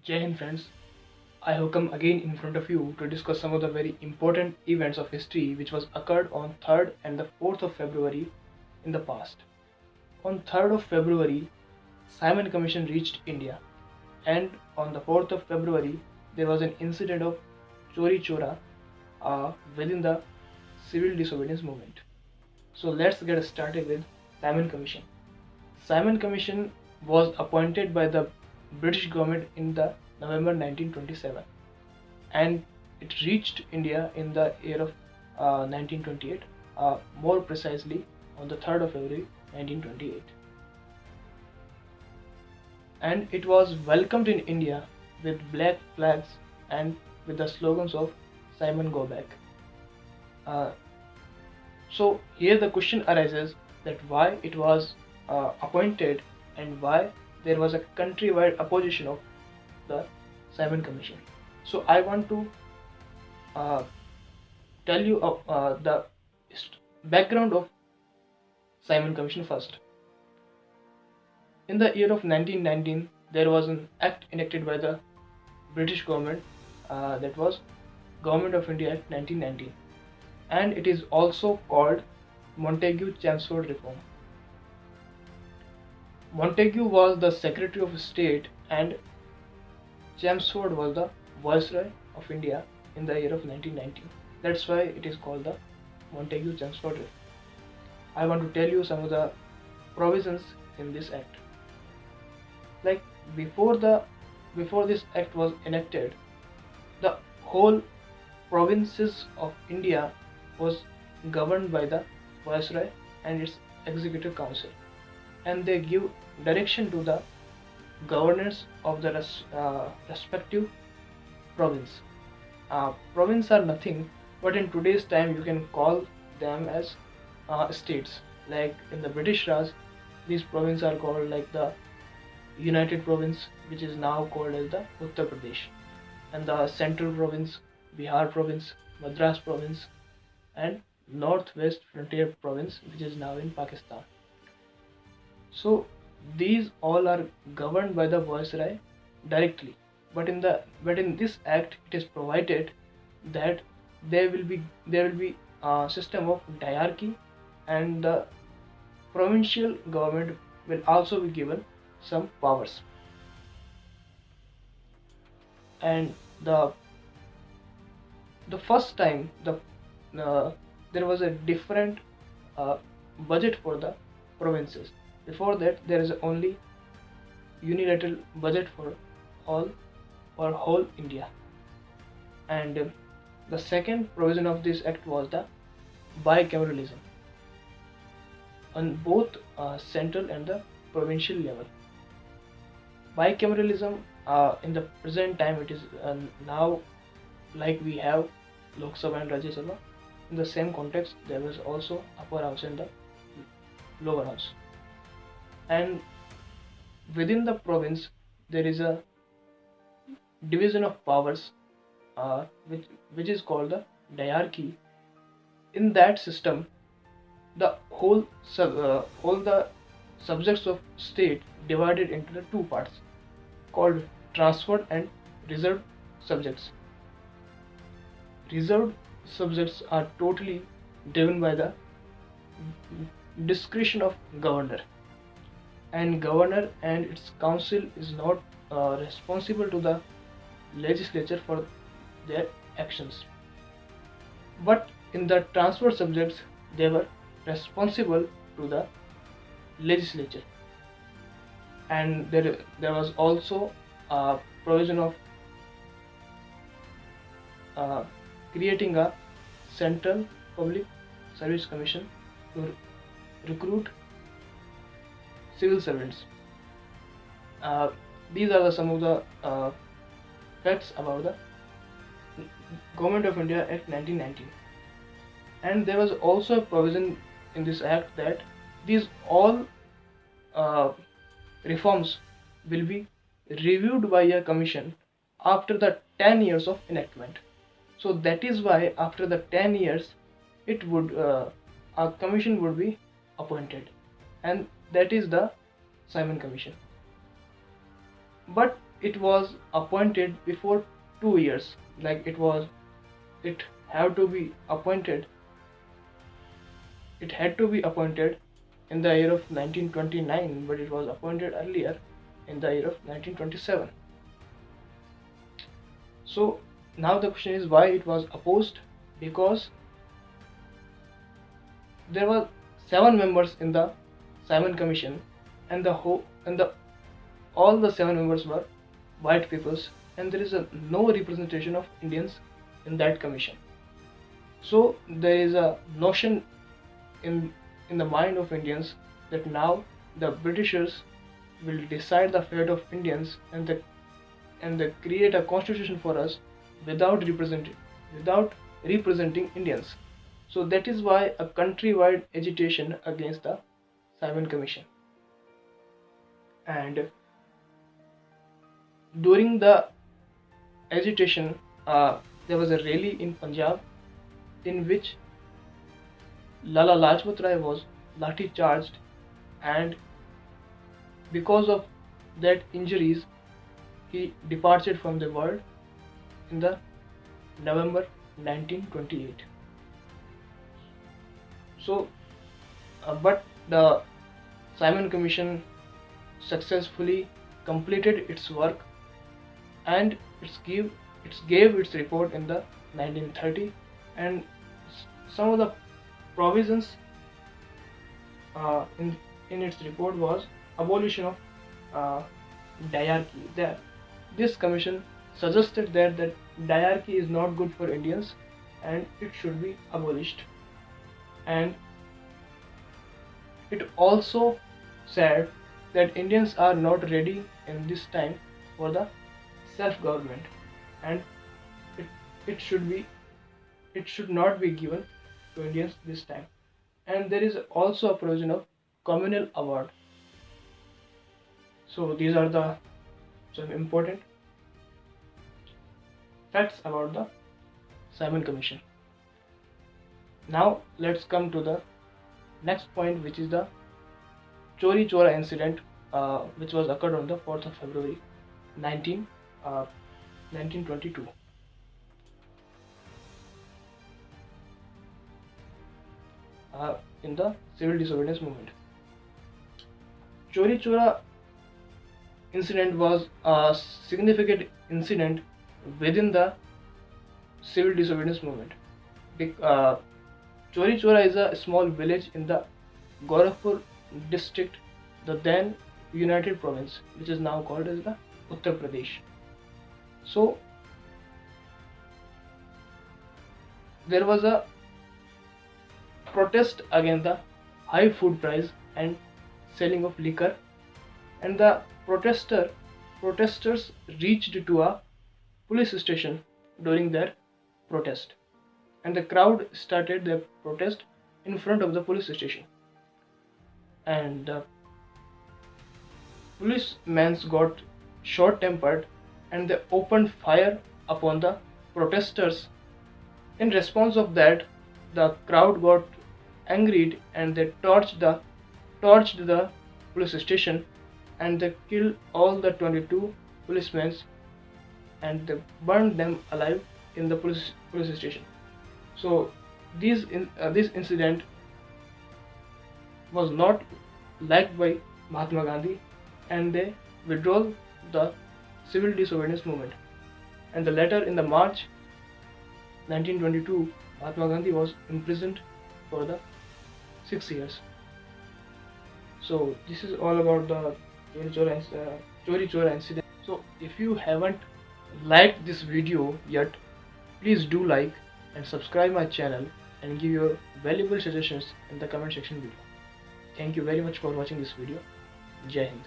Jai Hind friends, I have come again in front of you to discuss some of the very important events of history which was occurred on 3rd and the 4th of February in the past. On 3rd of February, Simon Commission reached India, and on the 4th of February there was an incident of Chouri-Chura within the civil disobedience movement. So let's get started with Simon Commission. Simon Commission was appointed by the British government in the November 1927, and it reached India in the year of 1928, more precisely on the 3rd of February 1928. And it was welcomed in India with black flags and with the slogans of Simon Go Back. Uh, so here the question arises that why it was appointed and why there was a countrywide opposition of the Simon Commission. So I want to uh, tell you the background of Simon Commission first. In the year of 1919, there was an act enacted by the British government, that was Government of India Act 1919, and it is also called Montagu-Chelmsford Reform. Montagu was the Secretary of State and Chelmsford was the Viceroy of India in the year of 1919. That's why it is called the Montagu-Chelmsford Reform. I want to tell you some of the provisions in this act. Like before this act was enacted, the whole provinces of India was governed by the Viceroy and its Executive Council, and they give direction to the governors of the respective province. Province are nothing, but in today's time you can call them as states. Like in the British Raj, these provinces are called like the United Province, which is now called as the Uttar Pradesh, and the Central Province, Bihar Province, Madras Province, and Northwest Frontier Province, which is now in Pakistan. So these all are governed by the Viceroy directly, but in this act it is provided that there will be a system of diarchy, and the provincial government will also be given some powers. And the first time there was a different uh, budget for the provinces. Before that, there is only unilateral budget for all for whole India. And the second provision of this act was the bicameralism on both central and the provincial level. Bicameralism, in the present time, it is now like we have Lok Sabha and Rajya Sabha. In the same context, there was also upper house and the lower house, and within the province there is a division of powers, which is called the diarchy. In that system, the whole the subjects of state divided into the two parts called transferred and reserved subjects. Reserved subjects are totally driven by the discretion of governor, and governor and its council is not responsible to the legislature for their actions. But in the transferred subjects, they were responsible to the legislature. And there was also a provision of uh, creating a central public service commission to recruit civil servants. Uh, these are some of the facts about the Government of India Act 1919. And there was also a provision in this act that these all uh, reforms will be reviewed by a commission after the 10 years of enactment. So that is why after the 10 years it would a commission would be appointed, and that is the Simon Commission. But it was appointed before 2 years. Like it had to be appointed. It had to be appointed in the year of 1929, but it was appointed earlier in the year of 1927. So now the question is why it was opposed, because there were 7 members in the Simon Commission, and the all the 7 members were white peoples, and there is no representation of Indians in that commission. So there is a notion in the mind of Indians that now the Britishers will decide the fate of Indians, and they create a constitution for us without representing Indians. So that is why a countrywide agitation against the Simon Commission. And during the agitation, there was a rally in Punjab in which Lala Lajpat Rai was lathi charged, and because of that injuries, he departed from the world in the November 1928. So, but the Simon Commission successfully completed its work, and it gave its report in the 1930, and some of the provisions in its report was abolition of diarchy. This commission suggested that diarchy is not good for Indians and it should be abolished. And it also said that Indians are not ready in this time for the self-government, and it should not be given to Indians this time. And there is also a provision of communal award. So these are the some important facts about the Simon Commission. Now let's come to the next point, which is the Chouri-Chura incident, which was occurred on the 4th of February 1922. In the civil disobedience movement. Chouri-Chura incident was a significant incident within the civil disobedience movement. Chouri-Chura is a small village in the Gorakhpur district, the then United Province, which is now called as the Uttar Pradesh. So there was a protest against the high food price and selling of liquor, and the protesters reached to a police station during their protest, and the crowd started their protest in front of the police station, and the policemen got short-tempered and they opened fire upon the protesters. In response of that, the crowd got angry and they torched the police station, and they killed all the 22 policemen and they burned them alive in the police station. So this incident was not liked by Mahatma Gandhi, and they withdrew the civil disobedience movement. And the later in the March 1922, Mahatma Gandhi was imprisoned for the 6 years. So this is all about the Chouri-Chura incident. So if you haven't liked this video yet, please do like and subscribe my channel and give your valuable suggestions in the comment section below. Thank you very much for watching this video. Jai Hind.